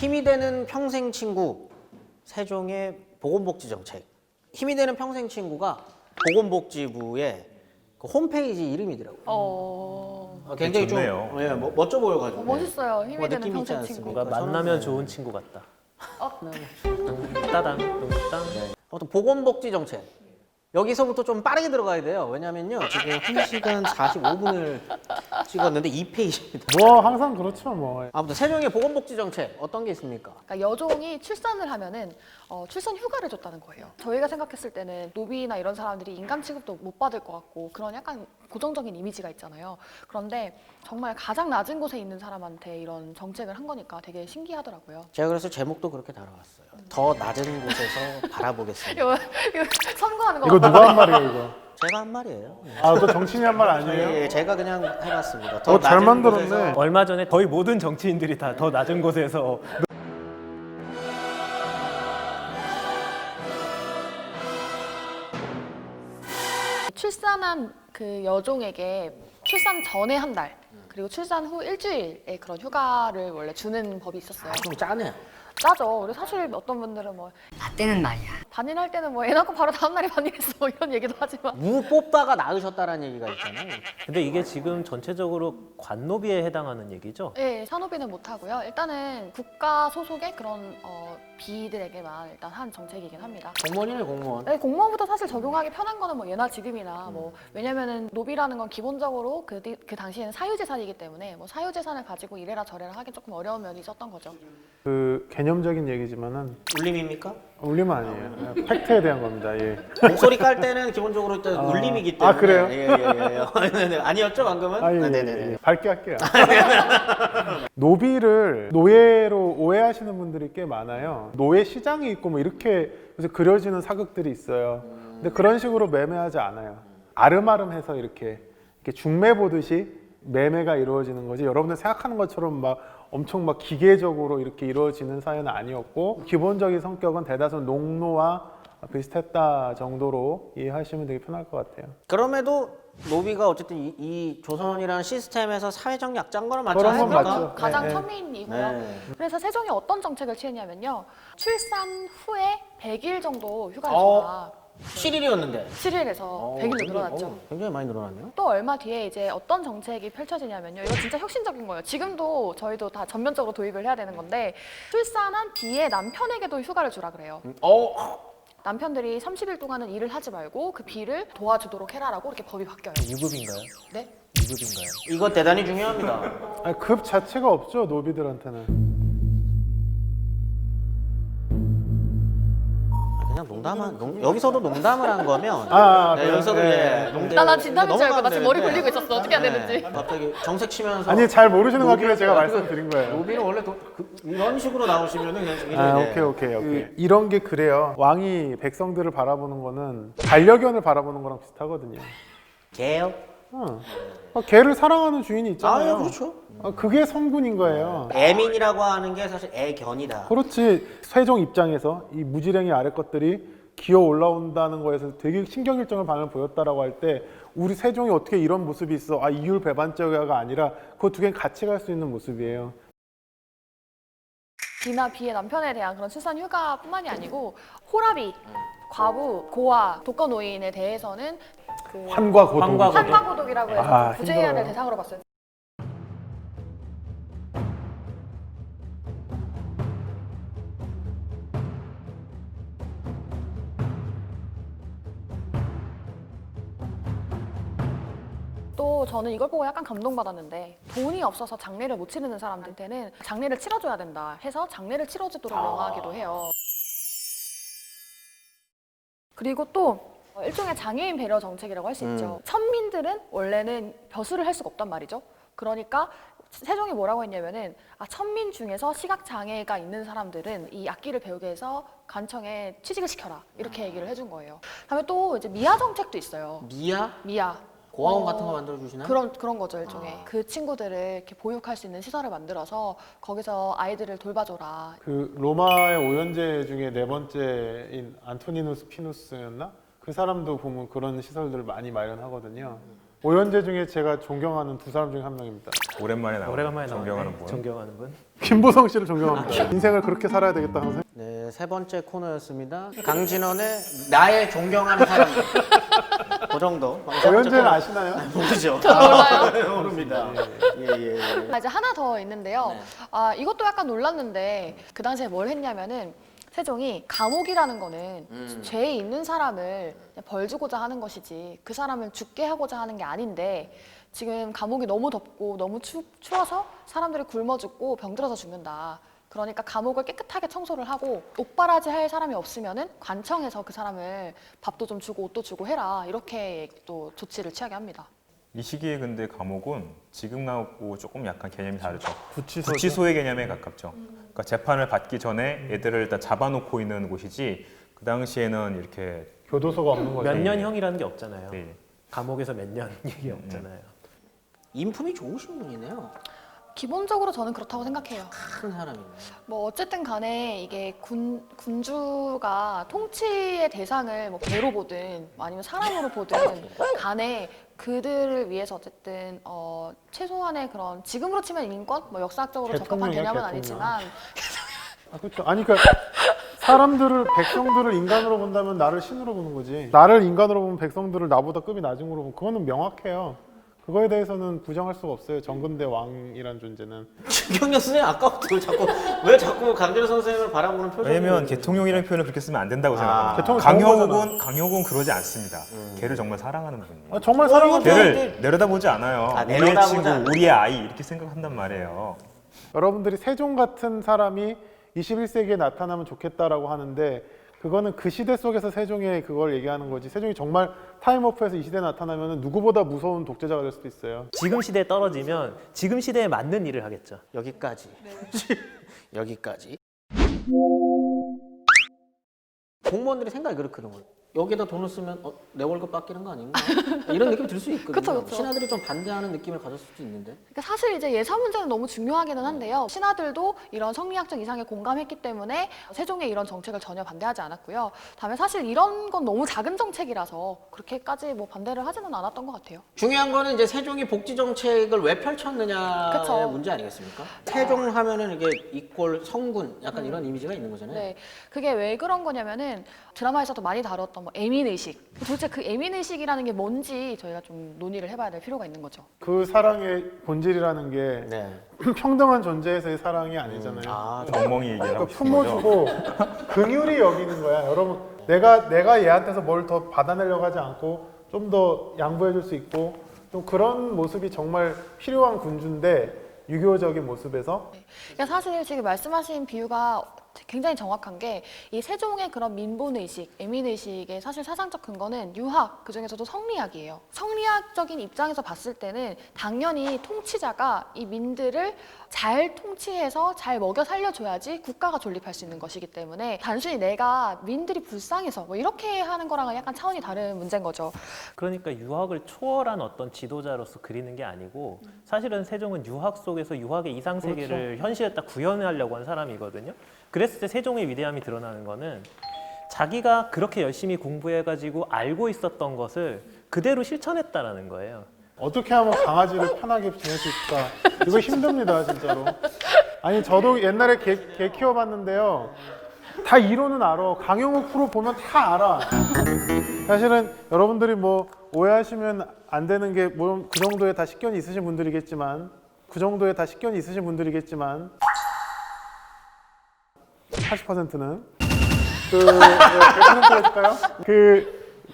힘이 되는 평생 친구 세종의 보건복지 정책. 힘이 되는 평생 친구가 보건복지부의 그 홈페이지 이름이더라고요. 굉장히 좀 좋네요. 예, 멋져 보여가지고. 멋있어요. 힘이 되는 느낌 있지 평생 않습니까? 친구. 뭔가 만나면 좋은 친구 같다. 따당, 뚱땅. 아무튼 보건복지 정책. 여기서부터 좀 빠르게 들어가야 돼요. 왜냐면요. 지금 1시간 45분을 찍었는데 2페이지입니다. 뭐 항상 그렇죠 뭐. 아무튼 세종의 보건복지 정책 어떤 게 있습니까? 그러니까 여종이 출산을 하면은 출산 휴가를 줬다는 거예요. 저희가 생각했을 때는 노비나 이런 사람들이 인감 취급도 못 받을 것 같고 그런 약간 고정적인 이미지가 있잖아요. 그런데 정말 가장 낮은 곳에 있는 사람한테 이런 정책을 한 거니까 되게 신기하더라고요. 제가 그래서 제목도 그렇게 달아왔어요. 더 낮은 곳에서 바라보겠습니다. 이거 선거하는 거 이거 같다. 누가 한 말이에요 이거? 제가 한 말이에요. 아, 또 정치인이 한 말 아니에요? 예, 제가 그냥 해봤습니다. 잘 낮은 만들었네. 곳에서 얼마 전에 거의 모든 정치인들이 다 더 낮은 곳에서 출산한 그 여종에게 출산 전에 한 달, 그리고 출산 후 일주일의 그런 휴가를 원래 주는 법이 있었어요. 좀 짜네요. 짜죠. 그리고 사실 어떤 분들은 뭐 나 때는 말이야. 반일할 때는 뭐 애 낳고 바로 다음 날에 반일했어 뭐 이런 얘기도 하지만 무 뽑다가 낳으셨다라는 얘기가 있잖아요. 근데 이게 지금 전체적으로 관노비에 해당하는 얘기죠? 네, 산후비는 못 하고요. 일단은 국가 소속의 그런 비들에게만 일단 한 정책이긴 합니다. 공무원이네 공무원. 네, 공무원부터 사실 적용하기 편한 거는 뭐 예나 지금이나 뭐 왜냐면은 노비라는 건 기본적으로 그 당시에는 사유재산이기 때문에 뭐 사유재산을 가지고 이래라 저래라 하기 조금 어려운 면이 있었던 거죠. 그 개념적인 얘기지만은 울림입니까? 울림은 아니에요. 팩트에 대한 겁니다. 예. 목소리 깔 때는 기본적으로 일단 울림이기 때문에. 아, 그래요? 예예예. 네네. 아니었죠 방금은? 아, 예, 네네네. 예. 밝게 할게요. 노비를 노예로 오해하시는 분들이 꽤 많아요. 노예 시장이 있고 뭐 이렇게 그래서 그려지는 사극들이 있어요. 근데 그런 식으로 매매하지 않아요. 아름아름해서 이렇게 중매 보듯이 매매가 이루어지는 거지. 여러분들 생각하는 것처럼 막 엄청 막 기계적으로 이렇게 이루어지는 사연은 아니었고 기본적인 성격은 대다수 농노와 비슷했다 정도로 이해하시면 되게 편할 것 같아요. 그럼에도 노비가 어쨌든 이 조선이라는 시스템에서 사회적 약자인 거는 맞지 그런 건 않습니까? 맞죠. 가장 네, 천민이고요. 네. 그래서 세종이 어떤 정책을 취했냐면요. 출산 후에 100일 정도 휴가를 어. 줘라. 7일이었는데 7일에서 100일로 늘어났죠. 굉장히 많이 늘어났네요. 또 얼마 뒤에 이제 어떤 정책이 펼쳐지냐면요. 이거 진짜 혁신적인 거예요. 지금도 저희도 다 전면적으로 도입을 해야 되는 건데 출산한 뒤에 남편에게도 휴가를 주라 그래요. 남편들이 30일 동안은 일을 하지 말고 그 비를 도와주도록 해라라고 이렇게 법이 바뀌어요. 유급인가요? 네? 유급인가요? 이거 대단히 중요합니다. 아니, 급 자체가 없죠 노비들한테는. 그냥 여기서도 농담을 한 거면 네, 그래요? 여기서도 네. 예, 농담. 나 진담인 줄 알고 나 지금 머리 넘어가면 굴리고 있었어. 어떻게 해야 되는데. 되는지. 갑자기 정색 치면서 아니 잘 모르시는 것 같길래 제가 말씀드린 거예요. 노비는 원래 이런 식으로 나오시면은 그냥 아, 네. 오케이. 이런 게 그래요. 왕이 백성들을 바라보는 거는 반려견을 바라보는 거랑 비슷하거든요. 개요? 개를 사랑하는 주인이 있잖아요. 아, 그렇죠. 그게 성분인 거예요. 애민이라고 하는 게 사실 애견이다. 그렇지. 세종 입장에서 이 무지랭이 아래 것들이 기어 올라온다는 거에서 되게 신경일정을 반을 보였다라고 할 때 우리 세종이 어떻게 이런 모습이 있어? 아, 이율배반적이가 아니라 그 두 개는 같이 갈 수 있는 모습이에요. 비나 비의 남편에 대한 그런 출산 휴가뿐만이 아니고 호라비, 과부, 고아, 독거노인에 대해서는 그 환과 고독. 환과고독이라고 해서 아, 좀 구제해야 될 힘들어요. 대상으로 봤어요. 또 저는 이걸 보고 약간 감동받았는데 돈이 없어서 장례를 못 치르는 사람들한테는 장례를 치러줘야 된다 해서 장례를 치러주도록 명하기도 해요. 그리고 또 일종의 장애인 배려 정책이라고 할 수 있죠. 천민들은 원래는 벼슬을 할 수가 없단 말이죠. 그러니까 세종이 뭐라고 했냐면은 천민 중에서 시각 장애가 있는 사람들은 이 악기를 배우게 해서 관청에 취직을 시켜라 이렇게 얘기를 해준 거예요. 그다음에 또 이제 미아 정책도 있어요. 미아? 고아원 같은 거 만들어 주시나요? 그런 거죠 일종의. 그 친구들을 이렇게 보육할 수 있는 시설을 만들어서 거기서 아이들을 돌봐줘라. 그 로마의 오연제 중에 네 번째인 안토니누스 피누스였나? 그 사람도 보면 그런 시설들을 많이 마련하거든요. 오연제 중에 제가 존경하는 두 사람 중에 한 명입니다. 오랜만에 나오네요. 오래간만에 존경하는 나오네. 분. 존경하는 분. 김보성 씨를 존경합니다. 인생을 그렇게 살아야 되겠다 하는 생각. 네, 세 번째 코너였습니다. 강진원의 나의 존경하는 사람. 그 정도. 오현재는 아시나요? 모르죠. 몰라요. 모릅니다. 예. 이제 하나 더 있는데요. 네. 아, 이것도 약간 놀랐는데 그 당시에 뭘 했냐면은 세종이 감옥이라는 거는 죄에 있는 사람을 그냥 벌 주고자 하는 것이지 그 사람을 죽게 하고자 하는 게 아닌데 지금 감옥이 너무 덥고 너무 추워서 사람들이 굶어 죽고 병들어서 죽는다. 그러니까 감옥을 깨끗하게 청소를 하고 옥바라지 할 사람이 없으면은 관청에서 그 사람을 밥도 좀 주고 옷도 주고 해라. 이렇게 또 조치를 취하게 합니다. 이 시기에 근데 감옥은 지금하고 조금 약간 개념이 다르죠. 구치소. 구치소의 개념에 가깝죠. 그러니까 재판을 받기 전에 애들을 일단 잡아놓고 있는 곳이지 그 당시에는 이렇게 교도소가 없는 거죠. 몇 년형이라는 게 없잖아요. 네. 감옥에서 몇 년 얘기 없잖아요. 인품이 좋으신 분이네요. 기본적으로 저는 그렇다고 생각해요. 큰 사람이네. 뭐 어쨌든 간에 이게 군주가 통치의 대상을 뭐 개로 보든 아니면 사람으로 보든 간에 그들을 위해서 어쨌든 최소한의 그런 지금으로 치면 인권, 뭐 역사학적으로 적합한 대통령이야, 개념은 대통령. 아니지만 아, 그렇죠. 아니 그러니까 사람들을 백성들을 인간으로 본다면 나를 신으로 보는 거지. 나를 인간으로 보면 백성들을 나보다 급이 낮은 거로 보면 그거는 명확해요. 그거에 대해서는 부정할 수가 없어요. 정근대 왕이란 존재는. 김경련 선생님 아까부터 왜 자꾸 강재로 선생님을 바라보는 표정이 왜냐면 개통령이라는 표현을 그렇게 쓰면 안 된다고 생각합니다. 개통령 좋은 강효군 그러지 않습니다. 걔를 정말 사랑하는 분이에요. 아, 정말 사랑하는 걔를 내려다보지 않아요. 아, 우리의 내려다보지 친구, 않아요. 우리의 아이 이렇게 생각한단 말이에요. 여러분들이 세종 같은 사람이 21세기에 나타나면 좋겠다라고 하는데 그거는 그 시대 속에서 세종의 그걸 얘기하는 거지. 세종이 정말 타임오프에서 이 시대에 나타나면 누구보다 무서운 독재자가 될 수도 있어요. 지금 시대에 떨어지면 지금 시대에 맞는 일을 하겠죠. 여기까지. 여기까지. 공무원들이 생각이 그렇거든요. 여기다 돈을 쓰면 내 월급 깎이는 거 아닌가? 이런 느낌이 들 수 있거든요. 그쵸, 그쵸. 신하들이 좀 반대하는 느낌을 가졌을 수도 있는데. 그러니까 사실 이제 예산 문제는 너무 중요하기는 한데요. 신하들도 이런 성리학적 이상에 공감했기 때문에 세종의 이런 정책을 전혀 반대하지 않았고요. 다음에 사실 이런 건 너무 작은 정책이라서 그렇게까지 뭐 반대를 하지는 않았던 것 같아요. 중요한 거는 이제 세종이 복지 정책을 왜 펼쳤느냐의 그쵸. 문제 아니겠습니까? 세종 하면은 이게 이꼴 성군 약간 이런 이미지가 있는 거잖아요. 네, 그게 왜 그런 거냐면은 드라마에서도 많이 다뤘던 뭐 애민의식. 도대체 그 애민의식이라는 게 뭔지 저희가 좀 논의를 해봐야 될 필요가 있는 거죠. 그 사랑의 본질이라는 게 네. 평등한 존재에서의 사랑이 아니잖아요. 아, 멍멍이 얘기를 하고 그러니까 싶은 거죠. 품어주고 긍휼히 여기는 거야. 여러분, 내가 얘한테서 뭘 더 받아내려고 하지 않고 좀 더 양보해줄 수 있고 좀 그런 모습이 정말 필요한 군주인데 유교적인 모습에서 그러니까 사실 지금 말씀하신 비유가 굉장히 정확한 게 이 세종의 그런 민본의식, 애민의식의 사실 사상적 근거는 유학, 그중에서도 성리학이에요. 성리학적인 입장에서 봤을 때는 당연히 통치자가 이 민들을 잘 통치해서 잘 먹여 살려줘야지 국가가 존립할 수 있는 것이기 때문에 단순히 내가 민들이 불쌍해서 뭐 이렇게 하는 거랑은 약간 차원이 다른 문제인 거죠. 그러니까 유학을 초월한 어떤 지도자로서 그리는 게 아니고 사실은 세종은 유학 속에서 유학의 이상 세계를 현실에 딱 구현하려고 한 사람이거든요. 그랬을 때 세종의 위대함이 드러나는 거는 자기가 그렇게 열심히 공부해가지고 알고 있었던 것을 그대로 실천했다라는 거예요. 어떻게 하면 강아지를 편하게 지낼 수 있을까? 이거 힘듭니다, 진짜로. 아니, 저도 옛날에 개 키워봤는데요. 다 이론은 알아. 강영욱 프로 보면 다 알아. 사실은 여러분들이 뭐 오해하시면 안 되는 게 물론 그 정도의 다 식견이 있으신 분들이겠지만 80%는 100% 해줄까요?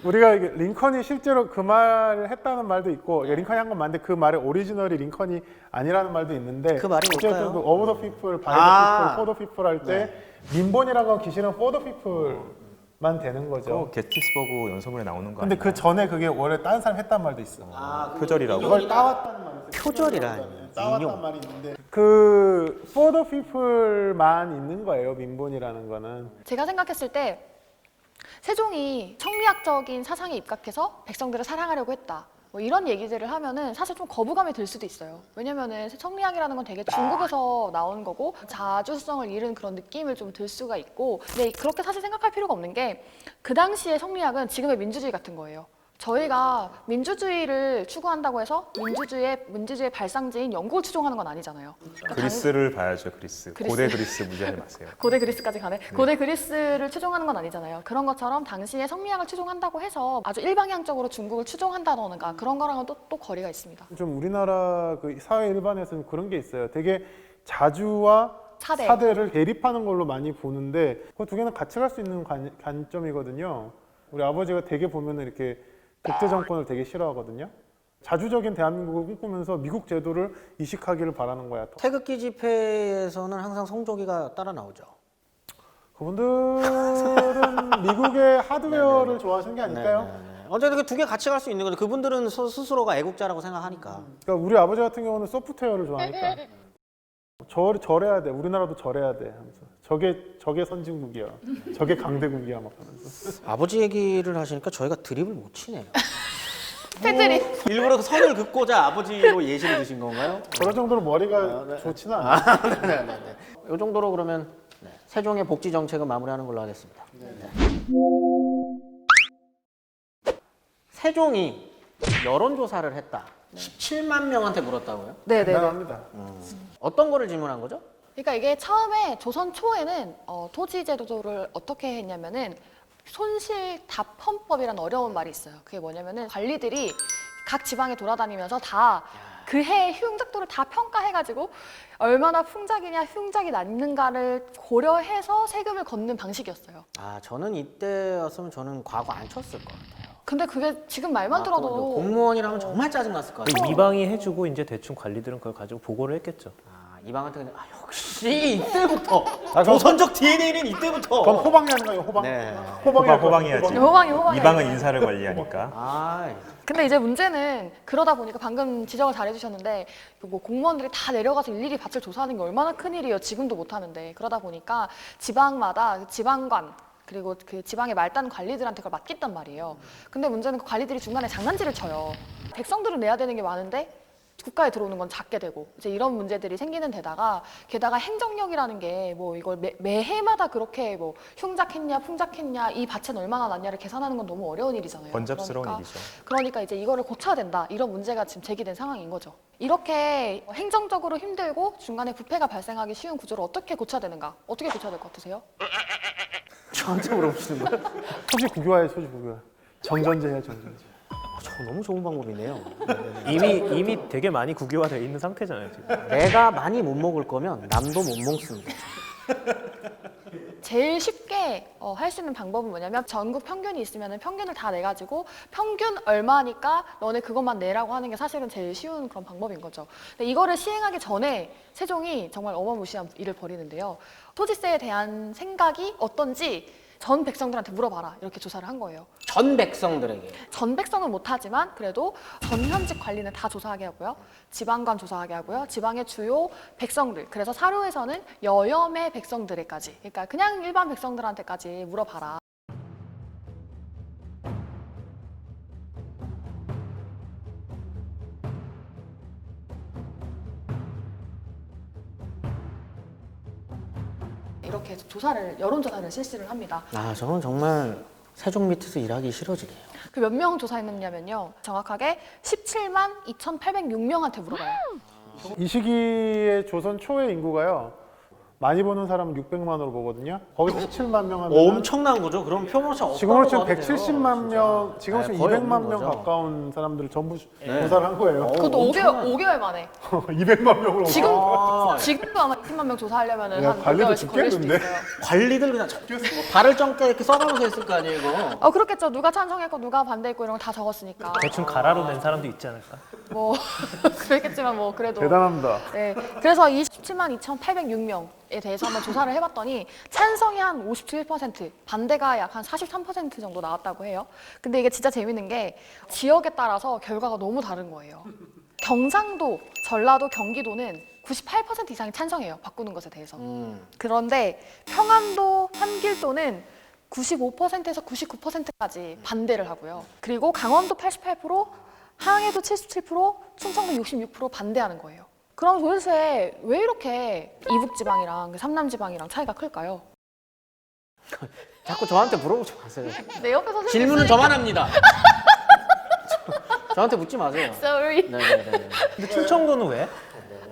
우리가 링컨이 실제로 그 말을 했다는 말도 있고 링컨이 한 건 맞는데 그 말의 오리지널이 링컨이 아니라는 말도 있는데 그 말이 뭘까요? 어브 더 피플, 바이 더 피플, 포 더 피플 할 때 민본이라고 하면 기실은 포 더 피플만 되는 거죠. 게티스버그 연서문에 나오는 거 근데 아니에요? 그 전에 그게 원래 다른 사람 했단 말도 있어. 표절이라고? 그걸 따왔다는 말이 있어요. 표절이라니. 따왔단 인용. 말이 있는데 그 for the people만 있는 거예요. 민본이라는 거는. 제가 생각했을 때 세종이 성리학적인 사상에 입각해서 백성들을 사랑하려고 했다. 뭐 이런 얘기들을 하면은 사실 좀 거부감이 들 수도 있어요. 왜냐면은 성리학이라는 건 되게 중국에서 나온 거고 자주성을 잃은 그런 느낌을 좀 들 수가 있고, 근데 그렇게 사실 생각할 필요가 없는 게 그 당시의 성리학은 지금의 민주주의 같은 거예요. 저희가 민주주의를 추구한다고 해서 민주주의의 발상지인 영국을 추종하는 건 아니잖아요. 그리스를 봐야죠. 그리스. 그리스. 고대 그리스 무시하지 마세요. 고대 그리스까지 가네. 고대 그리스를 추종하는 건 아니잖아요. 그런 것처럼 당시에 성리학을 추종한다고 해서 아주 일방향적으로 중국을 추종한다던가 그런 거랑은 또 거리가 있습니다. 좀 우리나라 그 사회 일반에서는 그런 게 있어요. 되게 자주와 차대. 사대를 대립하는 걸로 많이 보는데 그 두 개는 같이 갈 수 있는 관점이거든요. 우리 아버지가 되게 보면은 이렇게 독재 정권을 되게 싫어하거든요. 자주적인 대한민국을 꿈꾸면서 미국 제도를 이식하기를 바라는 거야. 태극기 집회에서는 항상 송조기가 따라 나오죠. 그분들은 미국의 하드웨어를 좋아하시는 게 아닐까요? 네네네. 어쨌든 두 개 같이 갈 수 있는 거죠. 그분들은 스스로가 애국자라고 생각하니까. 그러니까 우리 아버지 같은 경우는 소프트웨어를 좋아하니까 절해야 돼. 우리나라도 절해야 돼. 하면서 저게 선진국이야. 저게 강대국이야 막 하면서. 아버지 얘기를 하시니까 저희가 드립을 못 치네요. 패드립. 일부러 그 선을 긋고자 아버지로 예시를 드신 건가요? 그럴 정도로 머리가 좋지는 않아요. 네네네. 이 정도로 그러면 세종의 복지 정책은 마무리하는 걸로 하겠습니다. 네. 세종이 여론조사를 했다. 17만 명한테 물었다고요? 네네네. 대단합니다. 어떤 거를 질문한 거죠? 그러니까 이게 처음에 조선 초에는 토지 제도를 어떻게 했냐면은 손실 답헌법이라는 어려운 말이 있어요. 그게 뭐냐면은 관리들이 각 지방에 돌아다니면서 다 그 해의 흉작도를 다 평가해가지고 얼마나 흉작이냐 흉작이 났는가를 고려해서 세금을 걷는 방식이었어요. 아, 저는 이때였으면 저는 과거 안 쳤을 것 같아요. 근데 그게 지금 말만 들어도 공무원이라면 정말 짜증났을 것 같아요. 이방이 해주고 이제 대충 관리들은 그걸 가지고 보고를 했겠죠. 이방한테 그냥 역시 이때부터 그럼- 조선적 DNA는 이때부터. 그건 호방이 하는 거예요, 호방. 네. 호방해야지. 호방이 이방은 인사를 관리하니까. 아, 근데 이제 문제는 그러다 보니까 방금 지적을 잘 해주셨는데 뭐 공무원들이 다 내려가서 일일이 밭을 조사하는 게 얼마나 큰일이에요. 지금도 못하는데. 그러다 보니까 지방마다 지방관 그리고 그 지방의 말단 관리들한테 그걸 맡겼단 말이에요. 근데 문제는 그 관리들이 중간에 장난질을 쳐요. 백성들은 내야 되는 게 많은데 국가에 들어오는 건 작게 되고 이제 이런 문제들이 생기는 데다가 게다가 행정력이라는 게 뭐 이걸 매해마다 그렇게 뭐 흉작했냐 풍작했냐 이 밭은 얼마나 났냐를 계산하는 건 너무 어려운 일이잖아요. 번잡스러운 일이죠. 그러니까 이제 이거를 고쳐야 된다 이런 문제가 지금 제기된 상황인 거죠. 이렇게 행정적으로 힘들고 중간에 부패가 발생하기 쉬운 구조를 어떻게 고쳐야 되는가? 어떻게 고쳐야 될 것 같으세요? 저한테 물어보시는 거예요? 토지 국유화해, 토지 국유화. 정전제해, 정전제. 저 너무 좋은 방법이네요. 이미 되게 많이 국유화되어 있는 상태잖아요 지금. 내가 많이 못 먹을 거면 남도 못 먹습니다. 제일 쉽게 할 수 있는 방법은 뭐냐면 전국 평균이 있으면 평균을 다 내가지고 평균 얼마니까 너네 그것만 내라고 하는 게 사실은 제일 쉬운 그런 방법인 거죠. 근데 이거를 시행하기 전에 세종이 정말 어마무시한 일을 벌이는데요. 토지세에 대한 생각이 어떤지 전 백성들한테 물어봐라 이렇게 조사를 한 거예요. 전 백성들에게. 전 백성은 못하지만 그래도 전현직 관리는 다 조사하게 하고요. 지방관 조사하게 하고요. 지방의 주요 백성들, 그래서 사료에서는 여염의 백성들에까지, 그러니까 그냥 일반 백성들한테까지 물어봐라. 이렇게 조사를, 여론조사를 실시를 합니다. 아, 저는 정말 세종 밑에서 일하기 싫어지네요. 그 몇 명 조사했느냐면요. 정확하게 17만 2,806명한테 물어봐요. 이 시기에 조선 초의 인구가요. 많이 보는 사람은 600만으로 보거든요. 거기서 17만 명 하면 엄청난 거죠. 그럼 표본오차 없다고 지금으로 치면 봐도 돼요, 170만 명, 지금 치면 거의 200만 없는 명 거죠. 가까운 사람들을 전부 조사를 한 거예요. 그것도 엄청난- 5개월 만에. 200만 명을 지금도 아마 20만 명 조사하려면 야, 한 관리도 6개월씩 걸릴 수도 죽겠는데? 있어요. 관리들 그냥 발을 ጨ게 이렇게 써가면서 했을 거 아니에요, 이거. 그렇겠죠. 누가 찬성했고 누가 반대했고 이런 거 다 적었으니까. 대충 가라로 낸 사람도 있지 않을까? 뭐 그랬겠지만 뭐 그래도. 대단합니다. 네. 그래서 27만 2,806명에 대해서 한번 조사를 해봤더니 찬성이 한 57%, 반대가 약 한 43% 정도 나왔다고 해요. 근데 이게 진짜 재밌는 게 지역에 따라서 결과가 너무 다른 거예요. 경상도, 전라도, 경기도는 98% 이상이 찬성해요. 바꾸는 것에 대해서. 그런데 평안도, 한길도는 95%에서 99%까지 반대를 하고요. 그리고 강원도 88%, 항해도 77%, 충청도 66% 반대하는 거예요. 그럼 도대체 왜 이렇게 이북지방이랑 삼남지방이랑 차이가 클까요? 자꾸 저한테 물어보지 마세요. 내 옆에 선생님 질문은 있으니까. 저만 합니다. 저한테 묻지 마세요. Sorry. 네네네. 근데 충청도는 왜?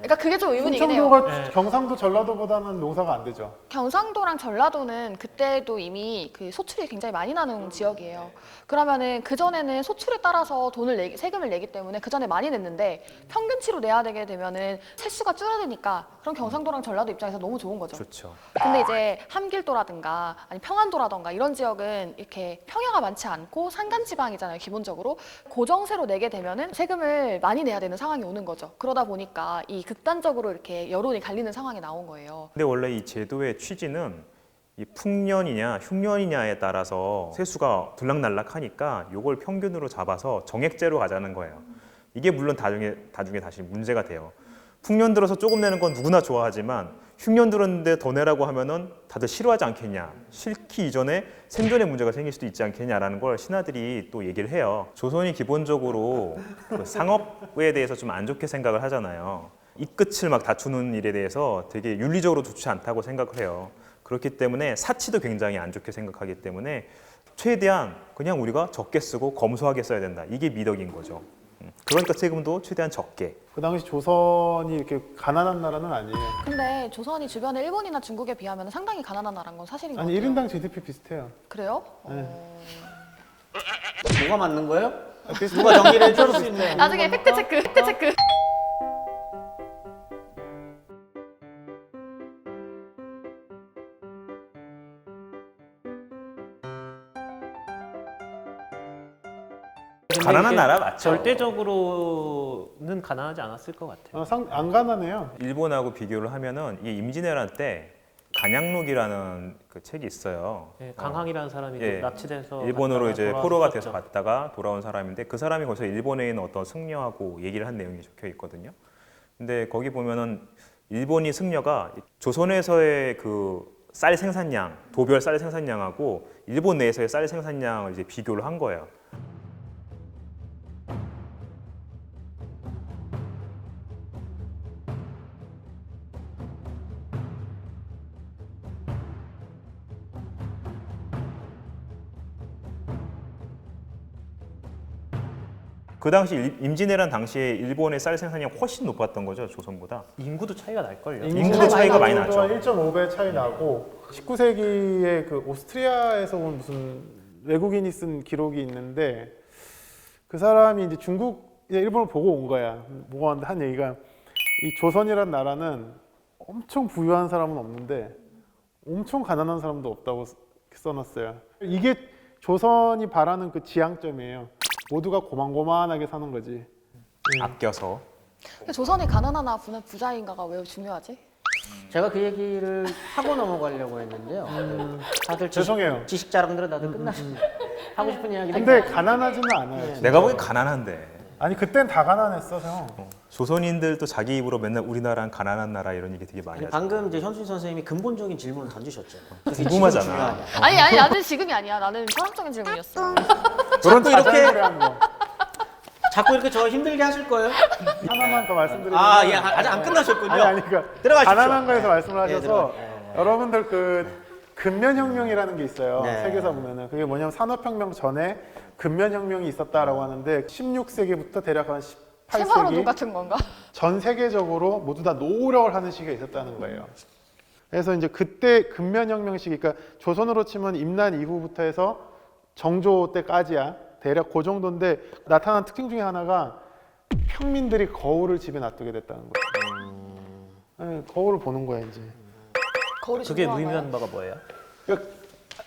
그러니까 그게 좀 의문이긴 해요. 충청도가 네. 경상도 전라도보다는 농사가 안 되죠. 경상도랑 전라도는 그때도 이미 그 소출이 굉장히 많이 나는 지역이에요. 그러면은 그 전에는 소출에 따라서 세금을 내기 때문에 그 전에 많이 냈는데 평균치로 내야 되게 되면은 세수가 줄어드니까 그럼 경상도랑 전라도 입장에서 너무 좋은 거죠. 좋죠. 근데 이제 함길도라든가 아니 평안도라든가 이런 지역은 이렇게 평야가 많지 않고 산간지방이잖아요. 기본적으로 고정세로 내게 되면은 세금을 많이 내야 되는 상황이 오는 거죠. 그러다 보니까 이 극단적으로 이렇게 여론이 갈리는 상황이 나온 거예요. 근데 원래 이 제도의 취지는 이 풍년이냐 흉년이냐에 따라서 세수가 들락날락하니까 요걸 평균으로 잡아서 정액제로 가자는 거예요. 이게 물론 나중에 다시 문제가 돼요. 풍년 들어서 조금 내는 건 누구나 좋아하지만 흉년 들었는데 더 내라고 하면은 다들 싫어하지 않겠냐. 싫기 이전에 생존의 문제가 생길 수도 있지 않겠냐라는 걸 신하들이 또 얘기를 해요. 조선이 기본적으로 그 상업에 대해서 좀 안 좋게 생각을 하잖아요. 이 끝을 막 다투는 일에 대해서 되게 윤리적으로 좋지 않다고 생각을 해요. 그렇기 때문에 사치도 굉장히 안 좋게 생각하기 때문에 최대한 그냥 우리가 적게 쓰고 검소하게 써야 된다. 이게 미덕인 거죠. 그러니까 세금도 최대한 적게. 그 당시 조선이 이렇게 가난한 나라는 아니에요. 근데 조선이 주변에 일본이나 중국에 비하면 상당히 가난한 나라인 건 사실인 것 아니 같아요. 1인당 GDP 비슷해요. 그래요? 뭐가 맞는 거예요? 누가 정리를 해줄 수 있네요. 나중에 팩트 체크. 근데 가난한 이게 나라 맞죠? 절대적으로는 가난하지 않았을 것 같아요. 안 가난해요. 일본하고 비교를 하면은 이 임진왜란 때 간양록이라는 그 책이 있어요. 네, 강항이라는 사람이 예. 납치돼서 일본으로 갔다가 이제 포로가 돌아왔었죠. 돼서 갔다가 돌아온 사람인데 그 사람이 거기서 일본에 있는 어떤 승려하고 얘기를 한 내용이 적혀 있거든요. 근데 거기 보면은 일본이 승려가 조선에서의 그 쌀 생산량, 도별 쌀 생산량하고 일본 내에서의 쌀 생산량을 이제 비교를 한 거예요. 그 당시 임진왜란 당시에 일본의 쌀 생산량이 훨씬 높았던 거죠, 조선보다. 인구도 차이가 날걸요. 인구도 차이가 많이 나죠. 1.5배 차이 나고 19세기에 그 오스트리아에서 온 무슨 외국인이 쓴 기록이 있는데 그 사람이 이제 일본을 보고 온 거야. 보고 왔는데 한 얘기가 이 조선이란 나라는 엄청 부유한 사람은 없는데 엄청 가난한 사람도 없다고 써놨어요. 이게 조선이 바라는 그 지향점이에요. 모두가 고만고만하게 사는 거지. 아껴서. 근데 조선이 가난하나 부자인가가 왜 중요하지? 제가 그 얘기를 하고 넘어가려고 했는데요. 다들 죄송해요. 지식 자랑들은 다들 끝나셨네요. 하고 싶은 이야기들. 근데 가난하지는 않아요. 내가 보기엔 가난한데. 아니 그땐 다 가난했어, 형. 조선인들도 자기 입으로 맨날 우리나라는 가난한 나라 이런 얘기 되게 많이 아니, 하죠. 방금 이제 현수인 선생님이 근본적인 질문을 던지셨죠. 그게 궁금하잖아. 지금 중요하냐. 아니 나는 지금이 아니야. 나는 철학적인 질문이었어. 그런 자꾸 이렇게- 자잘한 거. 자꾸 이렇게 저 힘들게 하실 거예요? 하나만 더 말씀드리면 아, 예, 아직 안 끝나셨군요. 아니 그러니까 들어가십시오. 가난한 거에서 말씀을 예, 하셔서 들어가- 여러분들 그 근면혁명이라는 게 있어요. 네. 세계사 보면은 그게 뭐냐면 산업혁명 전에 근면혁명이 있었다라고 하는데 16세기부터 대략 한 세마로도 18세기 같은 건가? 전 세계적으로 모두 다 노력을 하는 시기가 있었다는 거예요. 그래서 이제 그때 근면혁명 시기, 그러니까 조선으로 치면 임난 이후부터 해서 정조 때까지야 대략 그 정도인데 나타난 특징 중에 하나가 평민들이 거울을 집에 놔두게 됐다는 거예요. 네, 거울을 보는 거야 이제. 거울이 그게 중요한가요? 의미하는 바가 뭐예요? 그러니까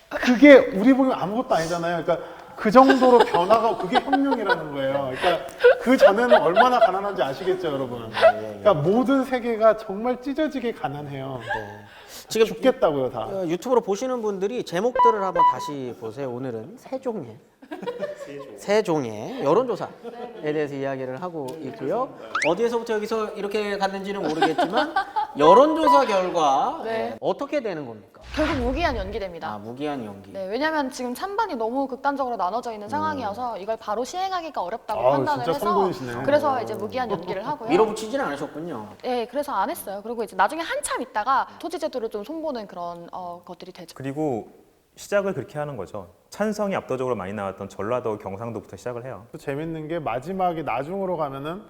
그게 우리 보면 아무것도 아니잖아요. 그러니까 그 정도로 변화가 그게 혁명이라는 거예요. 그러니까 그 전에는 얼마나 가난한지 아시겠죠, 여러분. 그러니까 모든 세계가 정말 찢어지게 가난해요. 지금 죽겠다고요, 다. 유튜브로 보시는 분들이 제목들을 한번 다시 보세요. 오늘은 세종의 여론조사에 대해서 이야기를 하고 있고요. 어디에서부터 여기서 이렇게 갔는지는 모르겠지만 여론조사 결과 네. 어떻게 되는 겁니까? 결국 무기한 연기됩니다. 아, 무기한 연기. 네, 왜냐하면 지금 찬반이 너무 극단적으로 나눠져 있는 상황이어서 이걸 바로 시행하기가 어렵다고 아우, 판단을 진짜 해서 선구이시네. 그래서 이제 무기한 연기를 하고요. 밀어붙이지는 않으셨군요. 네, 그래서 안 했어요. 그리고 이제 나중에 한참 있다가 토지 제도를 좀 손보는 그런 것들이 되죠. 그리고 시작을 그렇게 하는 거죠. 찬성이 압도적으로 많이 나왔던 전라도, 경상도부터 시작을 해요. 또 재밌는 게 마지막에 나중으로 가면은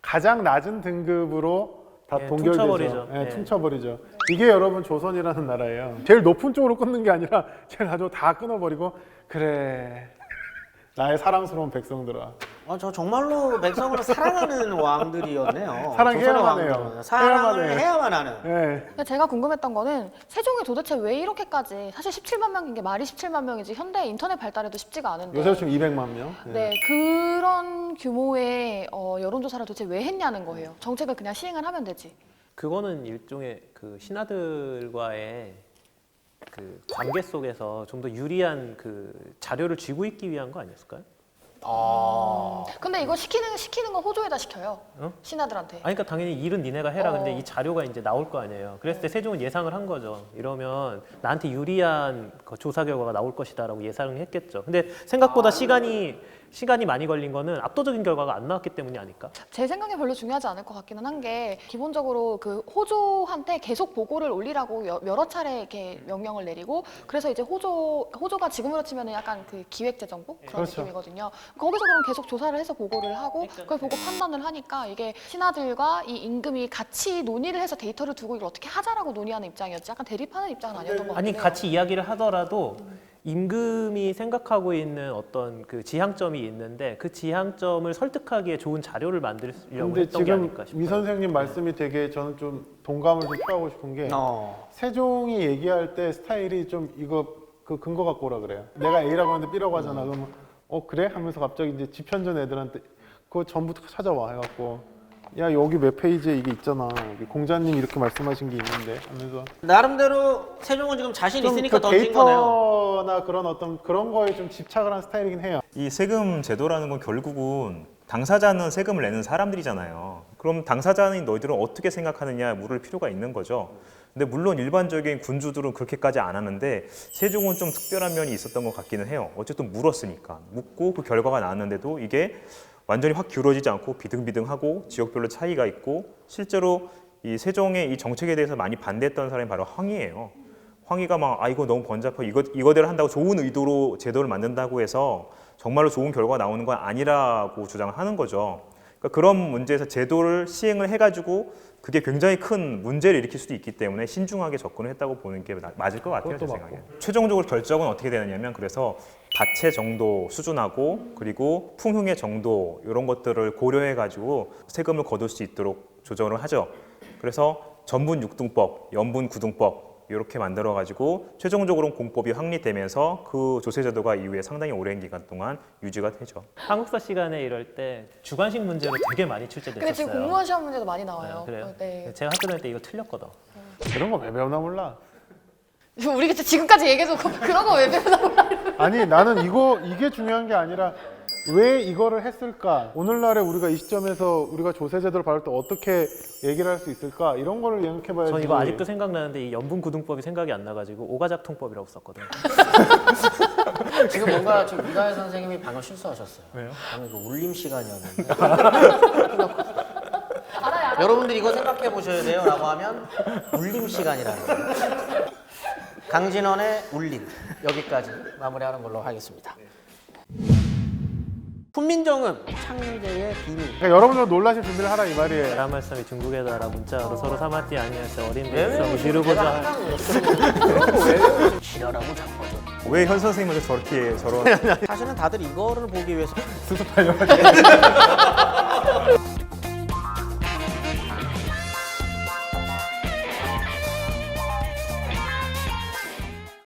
가장 낮은 등급으로 다 예, 동결되죠. 퉁쳐버리죠. 예, 예. 퉁쳐버리죠. 이게 여러분 조선이라는 나라예요. 제일 높은 쪽으로 끊는 게 아니라 제일 낮으로 다 끊어버리고 그래 나의 사랑스러운 백성들아. 저 정말로 백성을 사랑하는 왕들이었네요. 사랑해야만 조선의 해요. 왕들은 사랑을 해야만 해요. 해야만 하는. 예. 근데 제가 궁금했던 거는 세종이 도대체 왜 이렇게까지 사실 17만 명인 게 말이 17만 명이지 현대 인터넷 발달에도 쉽지가 않은데 요새 지금 200만 명. 예. 네, 그런 규모의 여론조사를 도대체 왜 했냐는 거예요. 정책을 그냥 시행을 하면 되지. 그거는 일종의 그 신하들과의 그 관계 속에서 좀 더 유리한 그 자료를 쥐고 있기 위한 거 아니었을까요? 근데 이거 시키는 건 호조에다 시켜요. 어? 신하들한테. 아니, 그러니까 당연히 일은 니네가 해라. 근데 어. 이 자료가 이제 나올 거 아니에요. 그랬을 때 세종은 예상을 한 거죠. 이러면 나한테 유리한 그 조사 결과가 나올 것이다라고 예상을 했겠죠. 근데 생각보다 시간이 많이 걸린 거는 압도적인 결과가 안 나왔기 때문이 아닐까? 제 생각에 별로 중요하지 않을 것 같기는 한 게 기본적으로 그 호조한테 계속 보고를 올리라고 여러 차례 이렇게 명령을 내리고 그래서 이제 호조가 지금으로 치면 약간 그 기획재정부 그런 그렇죠. 느낌이거든요. 거기서 그럼 계속 조사를 해서 보고를 하고 그걸 보고 판단을 하니까 이게 신하들과 이 임금이 같이 논의를 해서 데이터를 두고 이걸 어떻게 하자라고 논의하는 입장이었지 약간 대립하는 입장은 아니었던 것 같아요. 아니, 같이 이야기를 하더라도 임금이 생각하고 있는 어떤 그 지향점이 있는데 그 지향점을 설득하기에 좋은 자료를 만들려고 근데 했던 게 지금 아닐까 싶어요. 위 선생님 말씀이 되게 저는 좀 동감을 좀 표하고 싶은 게 세종이 얘기할 때 스타일이 좀 이거 그 근거 갖고 오라 그래요. 내가 A라고 하는데 B라고 하잖아. 그러면 그래? 하면서 갑자기 이제 집현전 애들한테 그거 전부터 찾아와 해갖고 야 여기 몇 페이지에 이게 있잖아. 여기 공자님 이렇게 말씀하신 게 있는데 하면서 나름대로 세종은 지금 자신 좀 있으니까 그 던진 거네요. 데이터나 그런 어떤 그런 거에 좀 집착을 한 스타일이긴 해요. 이 세금 제도라는 건 결국은 당사자는 세금을 내는 사람들이잖아요. 그럼 당사자인 너희들은 어떻게 생각하느냐 물을 필요가 있는 거죠. 근데 물론 일반적인 군주들은 그렇게까지 안 하는데 세종은 좀 특별한 면이 있었던 것 같기는 해요. 어쨌든 물었으니까. 묻고 그 결과가 나왔는데도 이게 완전히 확 기울어지지 않고 비등비등하고 지역별로 차이가 있고 실제로 이 세종의 이 정책에 대해서 많이 반대했던 사람이 바로 황희예요. 황희가 막 이거 너무 번잡해 이거대로 한다고 좋은 의도로 제도를 만든다고 해서 정말로 좋은 결과가 나오는 건 아니라고 주장을 하는 거죠. 그러니까 그런 문제에서 제도를 시행을 해가지고 그게 굉장히 큰 문제를 일으킬 수도 있기 때문에 신중하게 접근을 했다고 보는 게 맞을 것 같아요, 제 생각에. 최종적으로 결정은 어떻게 되느냐면 그래서 밭의 정도 수준하고 그리고 풍흉의 정도 이런 것들을 고려해가지고 세금을 거둘 수 있도록 조정을 하죠. 그래서 전분 6등법, 연분 9등법 이렇게 만들어가지고 최종적으로는 공법이 확립되면서 그 조세제도가 이후에 상당히 오랜 기간 동안 유지가 되죠. 한국사 시간에 이럴 때 주관식 문제로 되게 많이 출제됐었어요. 근데 지금 공무원 시험 문제도 많이 나와요. 그래요? 네. 제가 학교 다닐 때 이거 틀렸거든. 이런 거 왜 배우나 몰라. 우리 그때 지금까지 얘기해서 그런 거 왜 배우나 몰라. 아니 나는 이게 중요한 게 아니라 왜 이거를 했을까? 오늘날에 우리가 이 시점에서 우리가 조세제도를 받을 때 어떻게 얘기를 할 수 있을까? 이런 거를 생각해봐야지. 전 이거 아직도 생각나는데 이 연분 구등법이 생각이 안 나가지고 오가작통법이라고 썼거든. 지금 뭔가 지금 이가연 선생님이 방금 실수하셨어요. 왜요? 방금 그 울림 시간이었는데. 여러분들 이거 생각해 보셔야 돼요라고 하면 울림 시간이라는 거예요. 강진원의 울림 여기까지 마무리하는 걸로 하겠습니다. 훈민정음 창제의 비밀. 그러니까 여러분들 놀라실 준비를 하라 이 말이에요. 나라 말씀이 중국에 달아 문자로 서로 삼았디 아니하시 어린 왜 백성을 기르고자 그런 거왜 지랄하고 자빠져. 왜 현 선생님한테 저렇게 저런 사실은 다들 이거를 보기 위해서 수습하려고